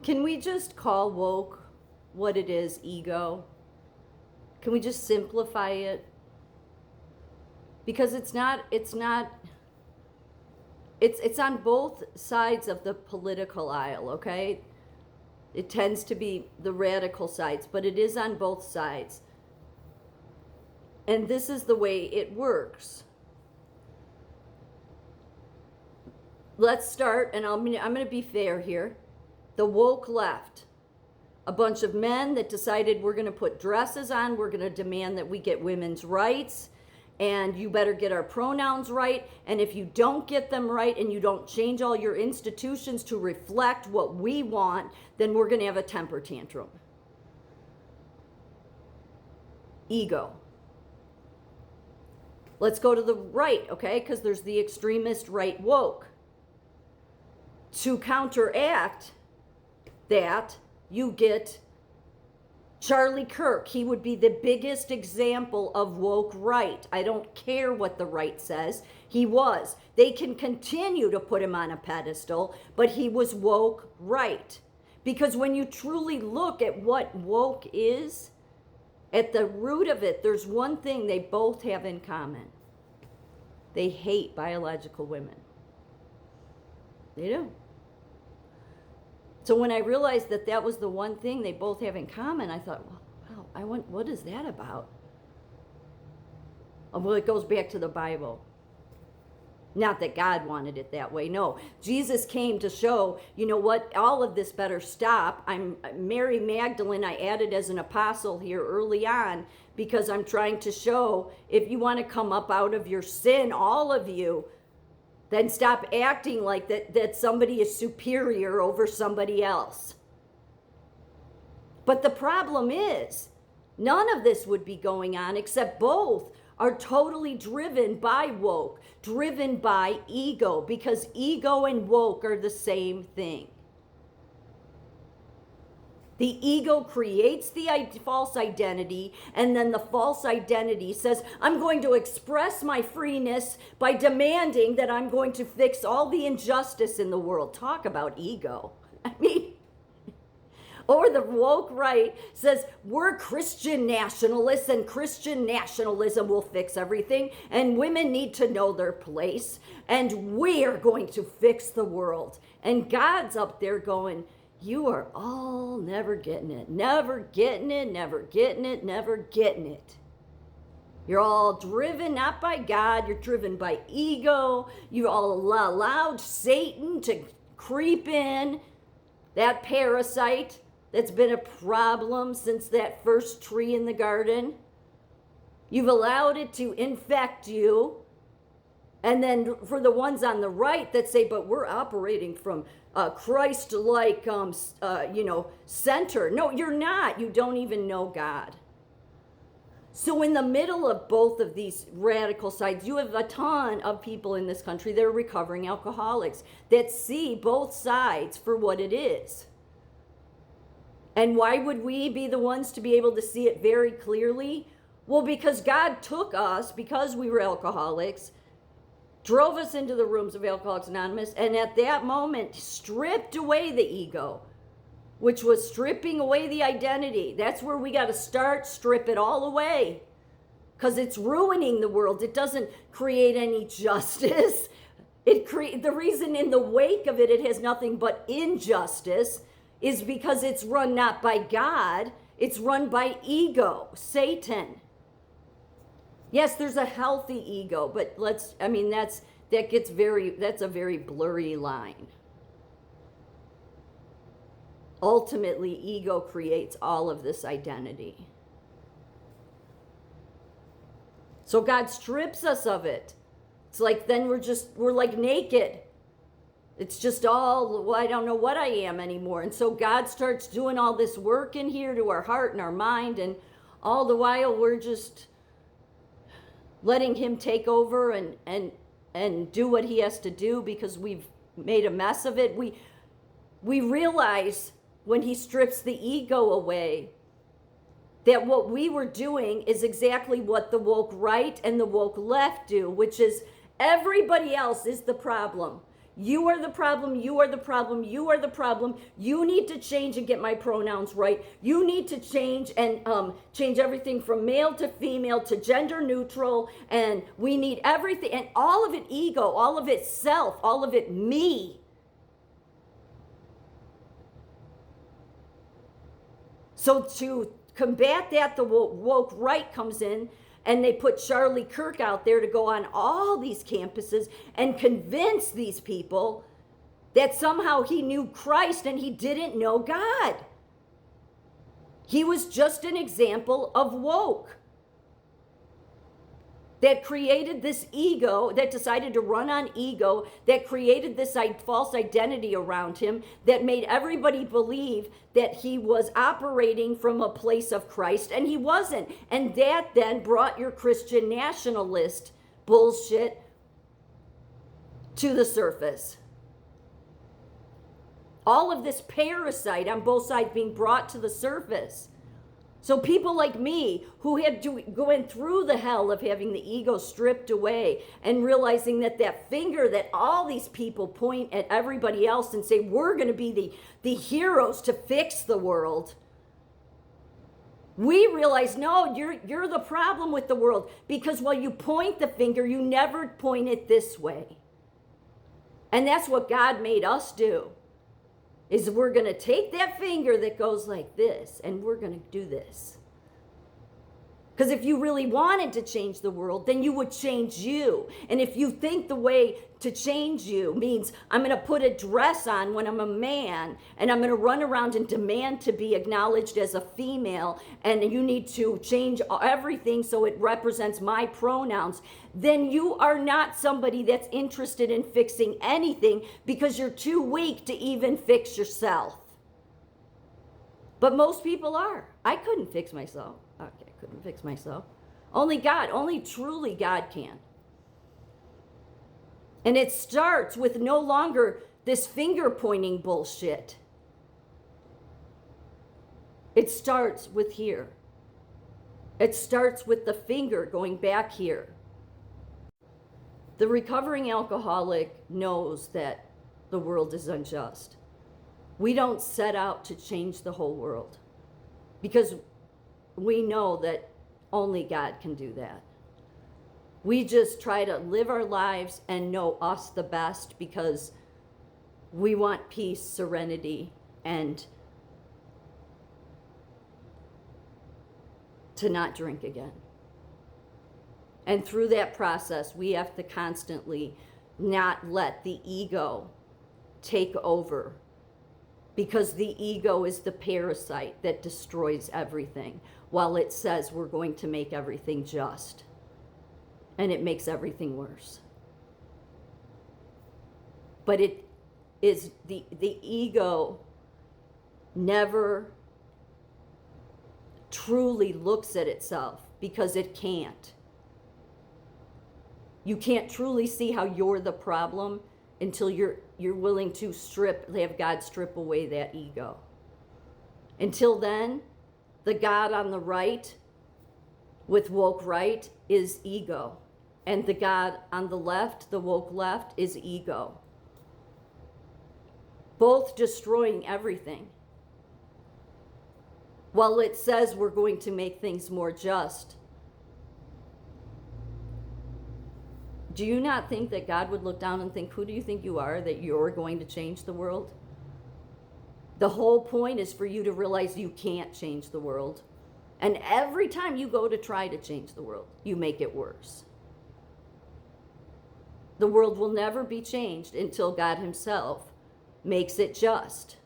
Can we just call woke what it is, ego? Can we just simplify it? Because it's on both sides of the political aisle, okay? It tends to be the radical sides, but it is on both sides. And this is the way it works. Let's start, and I'm going to be fair here. The woke left. A bunch of men that decided we're going to put dresses on, we're going to demand that we get women's rights, and you better get our pronouns right. And if you don't get them right and you don't change all your institutions to reflect what we want, then we're going to have a temper tantrum. Ego. Let's go to the right, okay? Because there's the extremist right woke. To counteract that, you get Charlie Kirk. He would be the biggest example of woke right. I don't care what the right says. He was. They can continue to put him on a pedestal, but he was woke right. Because when you truly look at what woke is, at the root of it, there's one thing they both have in common. They hate biological women. They do. So when I realized that that was the one thing they both have in common, I thought, wow, what is that about? Well, it goes back to the Bible. Not that God wanted it that way. No, Jesus came to show, you know what, all of this better stop. I'm Mary Magdalene, I added as an apostle here early on, because I'm trying to show, if you want to come up out of your sin, all of you, then stop acting like that somebody is superior over somebody else. But the problem is, none of this would be going on except both are totally driven by woke, driven by ego, because ego and woke are the same thing. The ego creates the false identity, and then the false identity says, I'm going to express my freeness by demanding that I'm going to fix all the injustice in the world. Talk about ego. I mean, or the woke right says, we're Christian nationalists, and Christian nationalism will fix everything, and women need to know their place, and we are going to fix the world. And God's up there going, you are all never getting it, never getting it, never getting it, never getting it. You're all driven not by God, you're driven by ego. You all allowed Satan to creep in, that parasite that's been a problem since that first tree in the garden. You've allowed it to infect you. And then for the ones on the right that say, but we're operating from Christ-like, center. No, you're not. You don't even know God. So in the middle of both of these radical sides, you have a ton of people in this country that are recovering alcoholics that see both sides for what it is. And why would we be the ones to be able to see it very clearly? Well, because God took us, because we were alcoholics, drove us into the rooms of Alcoholics Anonymous, and at that moment stripped away the ego, which was stripping away the identity. That's where we got to start, strip it all away, because it's ruining the world. It doesn't create any justice. The reason in the wake of it, it has nothing but injustice is because it's run not by God, it's run by ego, Satan. Yes, there's a healthy ego, but that's a very blurry line. Ultimately, ego creates all of this identity. So God strips us of it. It's like then we're like naked. It's just all, well, I don't know what I am anymore. And so God starts doing all this work in here to our heart and our mind, and all the while we're just letting him take over and do what he has to do because we've made a mess of it. We realize when he strips the ego away that what we were doing is exactly what the woke right and the woke left do, which is everybody else is the problem. You are the problem. You are the problem. You are the problem. You need to change and get my pronouns right. You need to change and change everything from male to female to gender neutral. And we need everything. And all of it ego, all of it self, all of it me. So to combat that, the woke right comes in. And they put Charlie Kirk out there to go on all these campuses and convince these people that somehow he knew Christ and he didn't know God. He was just an example of woke that created this ego, that decided to run on ego, that created this false identity around him, that made everybody believe that he was operating from a place of Christ, and he wasn't. And that then brought your Christian nationalist bullshit to the surface. All of this parasite on both sides being brought to the surface. So people like me who had to going through the hell of having the ego stripped away and realizing that that finger that all these people point at everybody else and say, we're going to be the heroes to fix the world. We realize, no, you're the problem with the world, because while you point the finger, you never point it this way. And that's what God made us do. Is we're going to take that finger that goes like this and we're going to do this. Because if you really wanted to change the world, then you would change you. And if you think the way to change you means I'm going to put a dress on when I'm a man and I'm going to run around and demand to be acknowledged as a female and you need to change everything so it represents my pronouns, then you are not somebody that's interested in fixing anything because you're too weak to even fix yourself. But most people are. I couldn't fix myself. Okay, I couldn't fix myself. Only God, only truly God can. And it starts with no longer this finger pointing bullshit. It starts with here. It starts with the finger going back here. The recovering alcoholic knows that the world is unjust. We don't set out to change the whole world because we know that only God can do that. We just try to live our lives and know us the best because we want peace, serenity, and to not drink again. And through that process, we have to constantly not let the ego take over, because the ego is the parasite that destroys everything, while it says we're going to make everything just. And it makes everything worse. But it is the ego never truly looks at itself because it can't. You can't truly see how you're the problem until you're willing to have God strip away that ego. Until then, the God on the right with woke right is ego. And the God on the left, the woke left, is ego. Both destroying everything. While it says we're going to make things more just, do you not think that God would look down and think, who do you think you are, that you're going to change the world? The whole point is for you to realize you can't change the world. And every time you go to try to change the world, you make it worse. The world will never be changed until God himself makes it just.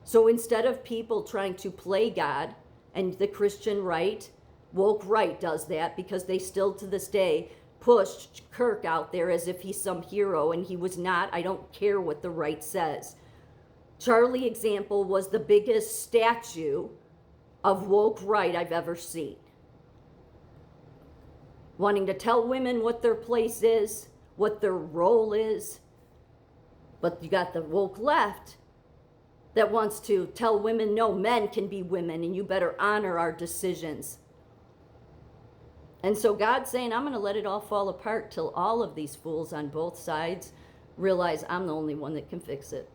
So instead of people trying to play God, and the Christian right, woke right does that because they still to this day pushed Kirk out there as if he's some hero, and he was not. I don't care what the right says. Charlie example was the biggest statue of woke right I've ever seen. Wanting to tell women what their place is, what their role is. But you got the woke left that wants to tell women, no, men can be women and you better honor our decisions. And so God's saying, I'm going to let it all fall apart till all of these fools on both sides realize I'm the only one that can fix it.